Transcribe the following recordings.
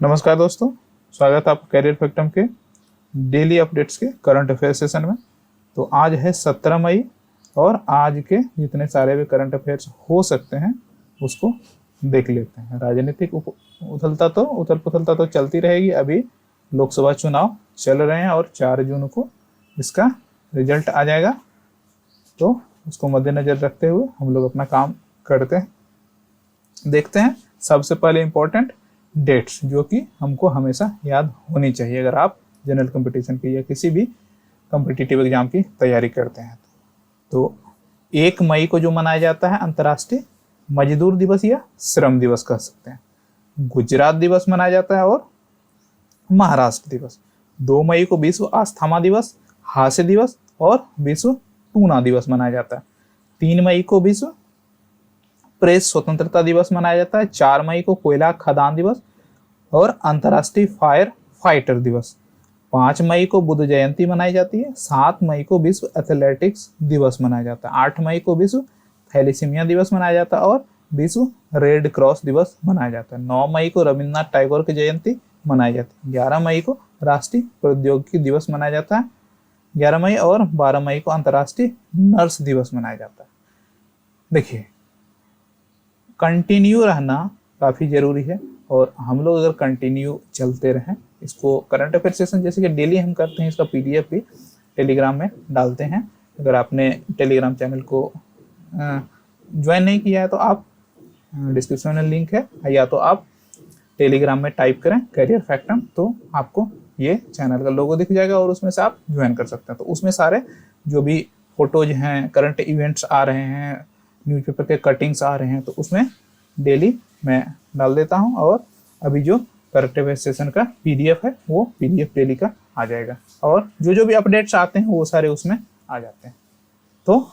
नमस्कार दोस्तों, स्वागत है आपका करियर फैक्टम के डेली अपडेट्स के करंट अफेयर सेशन में। तो आज है 17 मई और आज के जितने सारे भी करंट अफेयर्स हो सकते हैं उसको देख लेते हैं। राजनीतिक उथल पुथलता तो चलती रहेगी। अभी लोकसभा चुनाव चल रहे हैं और 4 जून को इसका रिजल्ट आ जाएगा, तो उसको मद्देनजर रखते हुए हम लोग अपना काम करते हैं। देखते हैं सबसे पहले इम्पोर्टेंट डेट्स जो कि हमको हमेशा याद होनी चाहिए अगर आप जनरल कंपटीशन की या किसी भी कॉम्पिटिटिव एग्जाम की तैयारी करते हैं। तो 1 मई को जो मनाया जाता है अंतर्राष्ट्रीय मजदूर दिवस या श्रम दिवस कह सकते हैं। गुजरात दिवस मनाया जाता है और महाराष्ट्र दिवस। 2 मई को विश्व अस्थमा दिवस, हास्य दिवस और विश्व टूना दिवस मनाया जाता है। 3 मई को विश्व प्रेस स्वतंत्रता दिवस मनाया जाता है। 4 मई को कोयला खदान दिवस और अंतर्राष्ट्रीय फायर फाइटर दिवस। 5 मई को बुद्ध जयंती मनाई जाती है। 7 मई को विश्व एथलेटिक्स दिवस मनाया जाता है। 8 मई को विश्व थैलेसीमिया दिवस मनाया जाता है और विश्व रेड क्रॉस दिवस मनाया जाता है। 9 मई को रविन्द्रनाथ टैगोर की जयंती मनाई जाती है। 11 मई को राष्ट्रीय प्रौद्योगिकी दिवस मनाया जाता है। 11 मई और 12 मई को अंतर्राष्ट्रीय नर्स दिवस मनाया जाता है। देखिए, कंटिन्यू रहना काफ़ी ज़रूरी है और हम लोग अगर कंटिन्यू चलते रहें इसको, करंट अफेयर सेशन जैसे कि डेली हम करते हैं, इसका पीडीएफ भी टेलीग्राम में डालते हैं। अगर आपने टेलीग्राम चैनल को ज्वाइन नहीं किया है तो आप डिस्क्रिप्शन में लिंक है, या तो आप टेलीग्राम में टाइप करें करियर फैक्टम, तो आपको ये चैनल का लोगो दिख जाएगा और उसमें से आप ज्वाइन कर सकते हैं। तो उसमें सारे जो भी फोटोज हैं, करंट इवेंट्स आ रहे हैं, न्यूज़पेपर के कटिंग्स आ रहे हैं, तो उसमें डेली मैं डाल देता हूं। और अभी जो करंट अफेयर सेशन का पीडीएफ है वो पीडीएफ डेली का आ जाएगा और जो भी अपडेट्स आते हैं वो सारे उसमें आ जाते हैं। तो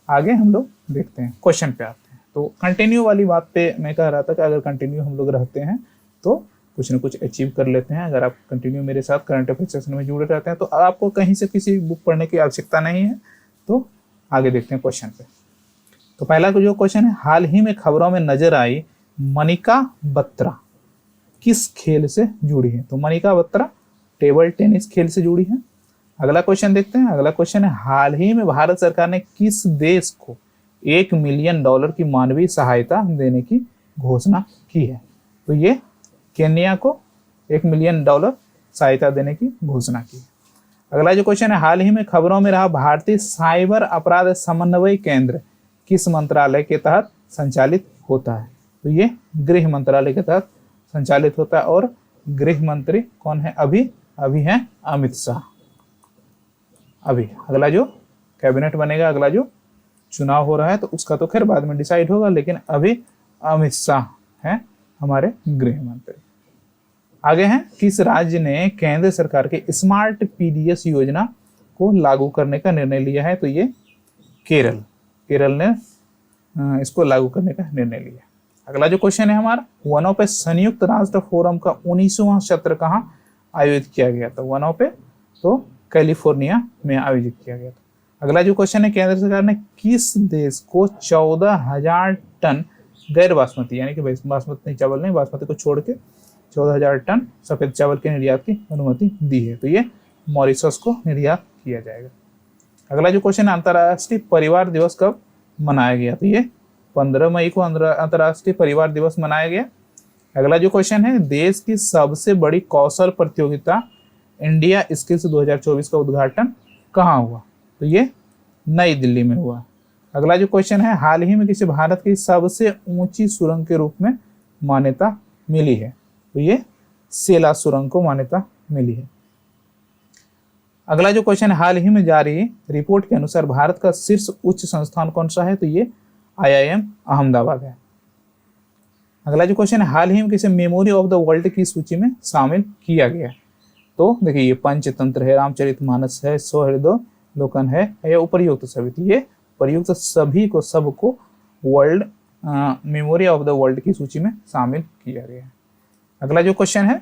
आगे हम लोग देखते हैं, क्वेश्चन पे आते हैं। तो कंटिन्यू वाली बात पे मैं कह रहा था कि अगर कंटिन्यू हम लोग रहते हैं तो कुछ ना कुछ अचीव कर लेते हैं। अगर आप कंटिन्यू मेरे साथ करंट अफेयर सेशन में जुड़े रहते हैं तो आपको कहीं से किसी बुक पढ़ने की आवश्यकता नहीं है। तो आगे देखते हैं क्वेश्चन पे। तो पहला जो क्वेश्चन है, हाल ही में खबरों में नजर आई मनिका बत्रा किस खेल से जुड़ी है? तो मनिका बत्रा टेबल टेनिस खेल से जुड़ी है। अगला क्वेश्चन देखते हैं। अगला क्वेश्चन है, हाल ही में भारत सरकार ने किस देश को $1 मिलियन की मानवीय सहायता देने की घोषणा की है? तो ये केन्या को $1 मिलियन सहायता देने की घोषणा की है। अगला जो क्वेश्चन है, हाल ही में खबरों में रहा भारतीय साइबर अपराध समन्वय केंद्र किस मंत्रालय के तहत संचालित होता है? तो ये गृह मंत्रालय के तहत संचालित होता है और गृह मंत्री कौन है? अभी हैं अमित शाह। अभी अगला जो कैबिनेट बनेगा, अगला जो चुनाव हो रहा है तो उसका तो खैर बाद में डिसाइड होगा, लेकिन अभी अमित शाह हैं हमारे गृह मंत्री। आगे हैं, किस राज्य ने केंद्र सरकार के स्मार्ट पीडीएस योजना को लागू करने का निर्णय लिया है? तो ये केरल ने इसको लागू करने का निर्णय लिया। अगला जो क्वेश्चन है हमारा, वनों पे संयुक्त राष्ट्र फोरम का 19वां सत्र कहाँ आयोजित किया गया था? वनों पे तो कैलिफोर्निया में आयोजित किया गया था। अगला जो क्वेश्चन है, केंद्र सरकार ने किस देश को 14,000 टन गैर बासमती यानी कि बासमती चावल नहीं, बासमती को छोड़ के 14,000 टन सफेद चावल के निर्यात की अनुमति दी है? तो ये मॉरिशस को निर्यात किया जाएगा। अगला जो क्वेश्चन है, अंतर्राष्ट्रीय परिवार दिवस कब मनाया गया? तो ये 15 मई को अंतर्राष्ट्रीय परिवार दिवस मनाया गया। अगला जो क्वेश्चन है, देश की सबसे बड़ी कौशल प्रतियोगिता इंडिया स्किल्स 2024 का उद्घाटन कहाँ हुआ? तो ये नई दिल्ली में हुआ। अगला जो क्वेश्चन है, हाल ही में किसी भारत की सबसे ऊंची सुरंग के रूप में मान्यता मिली है? तो ये सेला सुरंग को मान्यता मिली है। अगला जो क्वेश्चन है, हाल ही में जारी रिपोर्ट के अनुसार भारत का शीर्ष उच्च संस्थान कौन सा है? तो ये IIM अहमदाबाद है। अगला जो क्वेश्चन है, हाल ही में किसे मेमोरी ऑफ द वर्ल्ड की सूची में शामिल किया गया? तो देखिए, ये पंचतंत्र है, रामचरितमानस है, स्वहृदलोकन है या उपर्युक्त सभी। तो ये प्रयुक्त सभी को सबको world memory of the world की सूची में शामिल किया गया है। अगला जो क्वेश्चन है,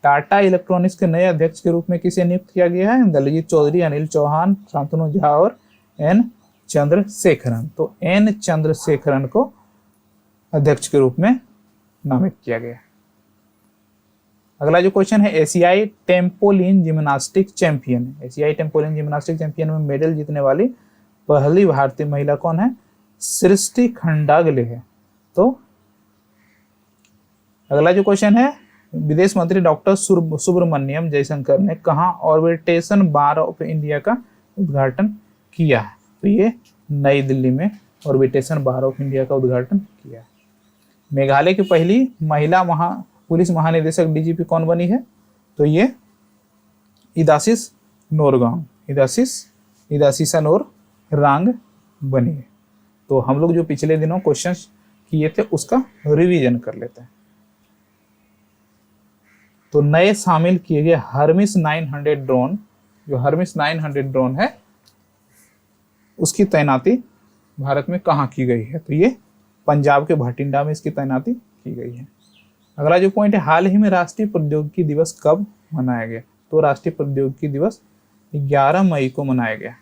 टाटा इलेक्ट्रॉनिक्स के नए अध्यक्ष के रूप में किसे नियुक्त किया गया है? दलजीत चौधरी, अनिल चौहान, शांतनु झा और एन चंद्रशेखरन। तो एन चंद्रशेखरन को अध्यक्ष के रूप में नामित किया गया। अगला जो क्वेश्चन है, एशियाई टेम्पोलिन जिम्नास्टिक चैंपियन, एशियाई टेम्पोलिन जिम्नास्टिक चैंपियन में मेडल जीतने वाली पहली भारतीय महिला कौन है? सृष्टि खंडागले है। तो अगला जो क्वेश्चन है, विदेश मंत्री डॉक्टर सुब्रमण्यम जयशंकर ने कहाँ ऑर्बिटेशन बार ऑफ इंडिया का उद्घाटन किया है? तो ये नई दिल्ली में ऑर्बिटेशन बार ऑफ इंडिया का उद्घाटन किया है। मेघालय की पहली महिला पुलिस महानिदेशक डीजीपी कौन बनी है? तो ये इदासिस नोरगांग, इदासिसा नोर रांग बनी है। तो हम लोग जो पिछले दिनों क्वेश्चंस किए थे उसका रिवीजन कर लेते हैं। तो नए शामिल किए गए हर्मिस 900 ड्रोन, जो हर्मिस 900 ड्रोन है उसकी तैनाती भारत में कहाँ की गई है? तो ये पंजाब के भटिंडा में इसकी तैनाती की गई है। अगला जो पॉइंट है, हाल ही में राष्ट्रीय प्रौद्योगिकी दिवस कब मनाया गया? तो राष्ट्रीय प्रौद्योगिकी दिवस 11 मई को मनाया गया।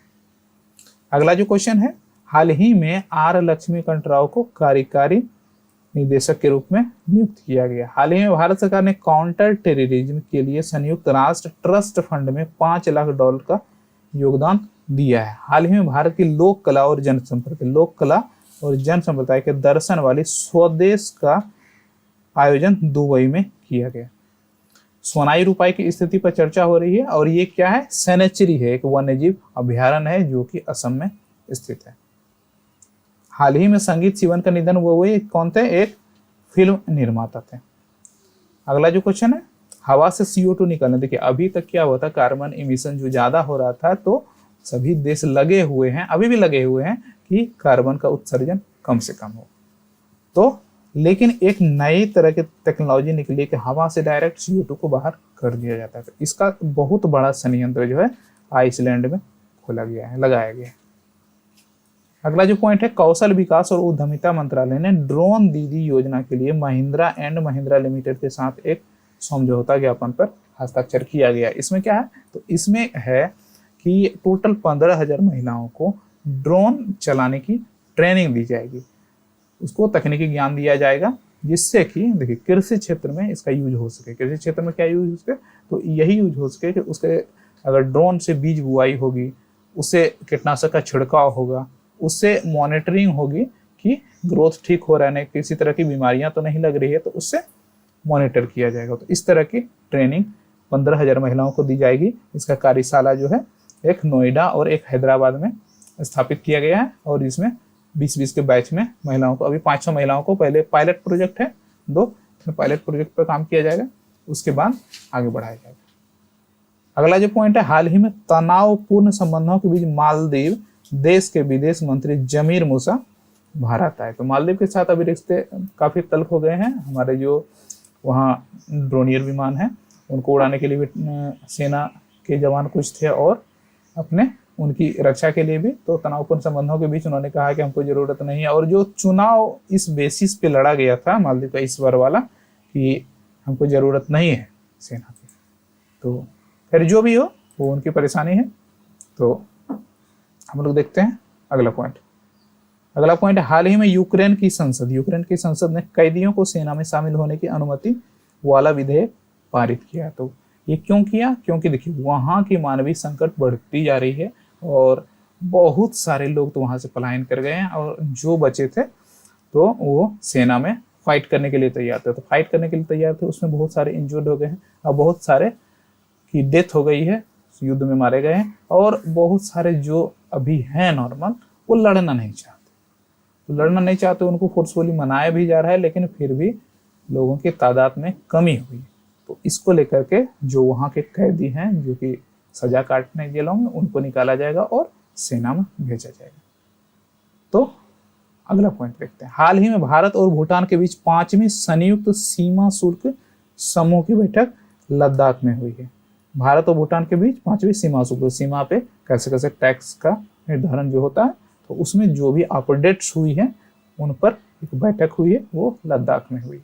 अगला जो क्वेश्चन है, हाल ही में आर लक्ष्मीकांत राव को कार्यकारी निदेशक के रूप में नियुक्त किया गया। हाल ही में भारत सरकार ने काउंटर टेररिज्म के लिए संयुक्त राष्ट्र ट्रस्ट फंड में $5 लाख का योगदान दिया है। हाल ही में भारत की लोक कला और जन संप्रदाय के दर्शन वाली स्वदेश का आयोजन दुबई में किया गया। सोनाई रूपाई की स्थिति पर चर्चा हो रही है और ये क्या है? सैनिचुरी है, एक वन्यजीव अभ्यारण्य है जो कि असम में स्थित है। हाल ही में संगीत शिवन का निधन हुए कौन थे? एक फिल्म निर्माता थे। अगला जो क्वेश्चन है, हवा से CO2 निकलना। देखिए अभी तक क्या हुआ था, कार्बन इमिशन जो ज्यादा हो रहा था तो सभी देश लगे हुए हैं, अभी भी लगे हुए हैं कि कार्बन का उत्सर्जन कम से कम हो। तो लेकिन एक नई तरह की टेक्नोलॉजी निकली कि हवा से डायरेक्ट CO2 को बाहर कर दिया जाता है। तो इसका बहुत बड़ा संयंत्र जो है आइसलैंड में लगाया गया है। अगला जो पॉइंट है, कौशल विकास और उद्यमिता मंत्रालय ने ड्रोन दीदी योजना के लिए महिंद्रा एंड महिंद्रा लिमिटेड के साथ एक समझौता ज्ञापन पर हस्ताक्षर किया गया। इसमें क्या है? तो इसमें है कि टोटल 15,000 महिलाओं को ड्रोन चलाने की ट्रेनिंग दी जाएगी, उसको तकनीकी ज्ञान दिया जाएगा, जिससे कि देखिए कृषि क्षेत्र में इसका यूज हो सके। कृषि क्षेत्र में क्या यूज हो सके? तो यही यूज हो सके कि उसके अगर ड्रोन से बीज बुआई होगी, उससे कीटनाशक का छिड़काव होगा, उससे मॉनिटरिंग होगी कि ग्रोथ ठीक हो रहा है, किसी तरह की बीमारियां तो नहीं लग रही है, तो उससे मॉनिटर किया जाएगा। तो इस तरह की ट्रेनिंग 15,000 महिलाओं को दी जाएगी। इसका कार्यशाला जो है एक नोएडा और एक हैदराबाद में स्थापित किया गया है और इसमें 20-20 के बैच में महिलाओं को, अभी 500 महिलाओं को, पहले पायलट प्रोजेक्ट है 2, पायलट प्रोजेक्ट पर काम किया जाएगा, उसके बाद आगे बढ़ाया जाएगा। अगला जो पॉइंट है, हाल ही में तनावपूर्ण संबंधों के बीच मालदीव देश के विदेश मंत्री जमीर मूसा भारत आए। तो मालदीव के साथ अभी रिश्ते काफी तल्ख हो गए हैं। हमारे जो वहाँ ड्रोनियर विमान है उनको उड़ाने के लिए भी सेना के जवान कुछ थे और अपने उनकी रक्षा के लिए भी। तो तनावपूर्ण संबंधों के बीच उन्होंने कहा कि हमको जरूरत नहीं है। और जो चुनाव इस बेसिस पे लड़ा गया था मालदीव का इस बार वाला कि हमको जरूरत नहीं है सेना की, तो फिर जो भी हो वो उनकी परेशानी है। तो हम लोग देखते हैं अगला पॉइंट। अगला पॉइंट है, हाल ही में यूक्रेन की संसद ने कैदियों को सेना में शामिल होने की अनुमति वाला विधेयक पारित किया। तो ये क्यों किया? क्योंकि देखिए वहाँ की मानवीय संकट बढ़ती जा रही है और बहुत सारे लोग तो वहाँ से पलायन कर गए हैं और जो बचे थे तो वो सेना में फाइट करने के लिए तैयार थे। तो फाइट करने के लिए तैयार थे, उसमें बहुत सारे इंजर्ड हो गए हैं और बहुत सारे की डेथ हो गई है, युद्ध में मारे गए हैं और बहुत सारे जो अभी हैं नॉर्मल वो लड़ना नहीं चाहते, उनको फोर्सफुली मनाया भी जा रहा है, लेकिन फिर भी लोगों की तादाद में कमी हुई। तो इसको लेकर के जो वहाँ के कैदी हैं जो कि सजा काटने जेलों में, उनको निकाला जाएगा और सेना में भेजा जाएगा। तो अगला पॉइंट देखते हैं, हाल ही में भारत और भूटान के बीच 5वीं संयुक्त सीमा शुल्क समूह की बैठक लद्दाख में हुई है। भारत और भूटान के बीच 5वीं सीमा शुल्क, सीमा पे कैसे कैसे टैक्स का निर्धारण जो होता है, तो उसमें जो भी अपडेट्स हुई है उन पर एक बैठक हुई है, वो लद्दाख में हुई है।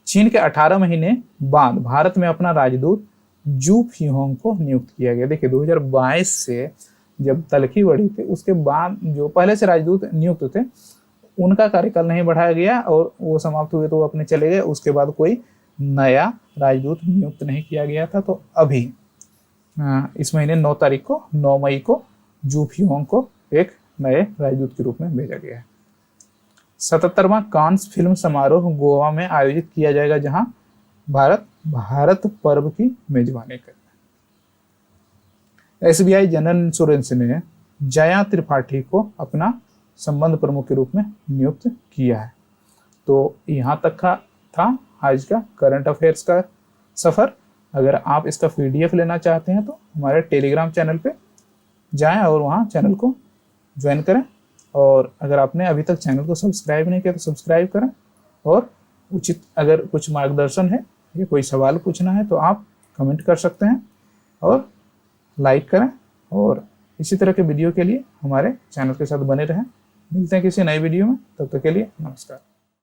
चीन के 18 महीने बाद भारत में अपना राजदूत जू फिहोंग को नियुक्त किया गया। देखिए 2022 से जब तलखी बढ़ी थी उसके बाद जो पहले से राजदूत नियुक्त थे उनका कार्यकाल नहीं बढ़ाया गया और वो समाप्त हुए तो वो अपने चले गए। उसके बाद कोई नया राजदूत नियुक्त नहीं किया गया था। तो अभी इस महीने 9 मई को जू फियोंग को एक नए राजदूत के रूप में भेजा गया है। 77वां कांस फिल्म समारोह गोवा में आयोजित किया जाएगा, जहां भारत पर्व की मेजबानी करेगा। एसबीआई जनरल इंश्योरेंस ने जया त्रिपाठी को अपना संबंध प्रमुख के रूप में नियुक्त किया है। तो यहाँ तक का था आज का करंट अफेयर्स का सफर। अगर आप इसका पीडीएफ लेना चाहते हैं तो हमारे टेलीग्राम चैनल पे जाएं और वहाँ चैनल को ज्वाइन करें। और अगर आपने अभी तक चैनल को सब्सक्राइब नहीं किया तो सब्सक्राइब करें। और उचित अगर कुछ मार्गदर्शन है या कोई सवाल पूछना है तो आप कमेंट कर सकते हैं और लाइक करें। और इसी तरह के वीडियो के लिए हमारे चैनल के साथ बने रहें। मिलते हैं किसी नए वीडियो में, तब तक के लिए नमस्कार।